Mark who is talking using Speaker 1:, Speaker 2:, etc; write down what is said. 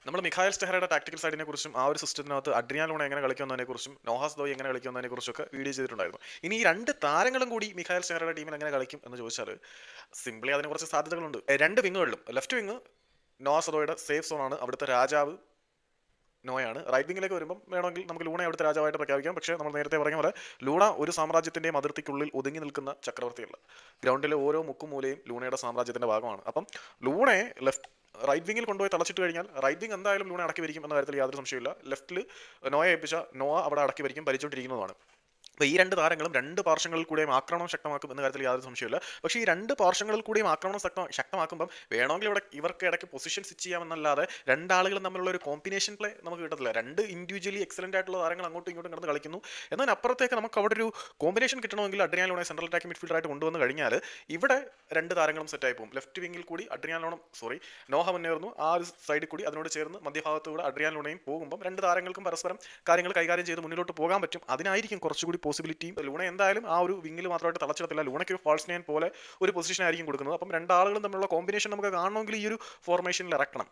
Speaker 1: നമ്മൾ മിഖായൽ സ്റ്റെഹറയുടെ ടാക്ടിക്കൽ സൈഡിനെ കുറിച്ചും ആ ഒരു സിസ്റ്റത്തിനകത്ത് അഡ്രിയാൻ ലൂണ എങ്ങനെ കളിക്കുന്നതിനെ കുറിച്ചും നോഹാസ് ദോയി എങ്ങനെ കളിക്കുന്നതിനെ കുറിച്ചൊക്കെ വീഡിയോ ചെയ്തിട്ടുണ്ടായിരുന്നു. ഇനി ഈ രണ്ട് താരങ്ങളും കൂടി മിഖായൽ സ്റ്റെഹറയുടെ ടീമിൽ എങ്ങനെ കളിക്കും എന്ന് ചോദിച്ചാൽ സിംപ്ലി അതിന് കുറച്ച് സാധ്യതകളുണ്ട്. രണ്ട് വിങ്ങുകളിലും left wing Noah's ദോയുടെ safe zone ആണ്, അവിടുത്തെ രാജാവ് നോയാണ്. റൈറ്റ് വിങ്ങിലേക്ക് വരുമ്പോൾ വേണമെങ്കിൽ നമുക്ക് ലൂണയെ അവിടുത്തെ രാജാവായിട്ട് പ്രഖ്യാപിക്കാം. പക്ഷേ നമ്മൾ നേരത്തെ പറഞ്ഞ പോലെ ലൂണ ഒരു സാമ്രാജ്യത്തിന്റെയും അതിർത്തിക്കുള്ളിൽ ഒതുങ്ങി നിൽക്കുന്ന ചക്രവർത്തിയല്ല. ഗ്രൗണ്ടിലെ ഓരോ മുക്കും മൂലയും ലൂണയുടെ സാമ്രാജ്യത്തിന്റെ ഭാഗമാണ്. അപ്പം ലൂണയെ റൈറ്റ് വിങ്ങിൽ കൊണ്ടുപോയി തളച്ചിട്ട് കഴിഞ്ഞാൽ റൈറ്റ് വിങ് എന്തായാലും ലൂണ അടക്കി വരിക്കും എന്ന കാര്യത്തിൽ യാതൊരു സംശയമില്ല. ലെഫ്റ്റിൽ നോയെ ഏൽപ്പിച്ച നോവ അവിടെ അടക്കി വരിക്കും, ഭരിച്ചുകൊണ്ടിരിക്കുന്നതാണ്. അപ്പോൾ ഈ രണ്ട് താരങ്ങളും രണ്ട് പാർശ്വങ്ങളിൽ കൂടെയും ആക്രമണം ശക്തമാക്കും എന്ന കാര്യത്തിൽ യാതൊരു സംശയമില്ല. പക്ഷേ ഈ രണ്ട് പാർശ്വങ്ങളിൽ കൂടെയും ആക്രമണം ശക്തമാക്കുമ്പം വേണമെങ്കിൽ ഇവിടെ ഇവർക്ക് ഇടയ്ക്ക് പൊസിഷൻ സ്വിച്ച് ചെയ്യാമെന്നല്ലാതെ രണ്ടാളുകളും തമ്മിലുള്ള ഒരു കോമ്പിനേഷൻ പ്ലേ നമുക്ക് കിട്ടത്തില്ല. രണ്ട് ഇൻഡിവിജ്വലി എക്സലന്റ് ആയിട്ടുള്ള താരങ്ങൾ അങ്ങോട്ടും ഇങ്ങോട്ടും കിടന്ന് കളിക്കുന്നു. എന്നാൽ അപ്പുറത്തേക്ക് നമുക്ക് അവിടെ ഒരു കോമ്പിനേഷൻ കിട്ടണമെങ്കിൽ അഡ്രിയാൻ ലൂണയെ സെൻട്രൽ അറ്റാക്കിംഗ് മിഡ്ഫീൽഡറായിട്ട് കൊണ്ടുവന്ന് കഴിഞ്ഞാൽ ഇവിടെ രണ്ട് താരങ്ങളും സെറ്റായി പോകും. ലെഫ്റ്റ് വിങ്ങിൽ കൂടി നോഹ മുന്നേറുന്നു, ആ ഒരു സൈഡിൽ കൂടി അതിനോട് ചേർന്ന് മധ്യഭാഗത്തുകൂടെ അഡ്രിയാൻ ലൂണയും പോകുമ്പം രണ്ട് താരങ്ങൾക്കും പരസ്പരം കാര്യങ്ങൾ കൈകാര്യം ചെയ്ത് മുന്നിലോട്ട് പോകാൻ പറ്റും. അതിനായിരിക്കും കുറച്ചുകൂടി പോസിബിലിറ്റിയും. ലൂണ എന്തായാലും ആ ഒരു വിങ്ങിൽ മാത്രമായിട്ട് തളച്ചിടത്തില്ല. ലൂണയ്ക്ക് ഒരു ഫാൾസ് നയൻ പോലെ ഒരു പൊസിഷൻ ആയിരിക്കും കൊടുക്കുന്നത്. അപ്പം രണ്ടാളുകളും തമ്മിലുള്ള കോമ്പിനേഷൻ നമുക്ക് കാണണമെങ്കിൽ ഈ ഒരു ഫോർമേഷനിൽ ഇറക്കണം.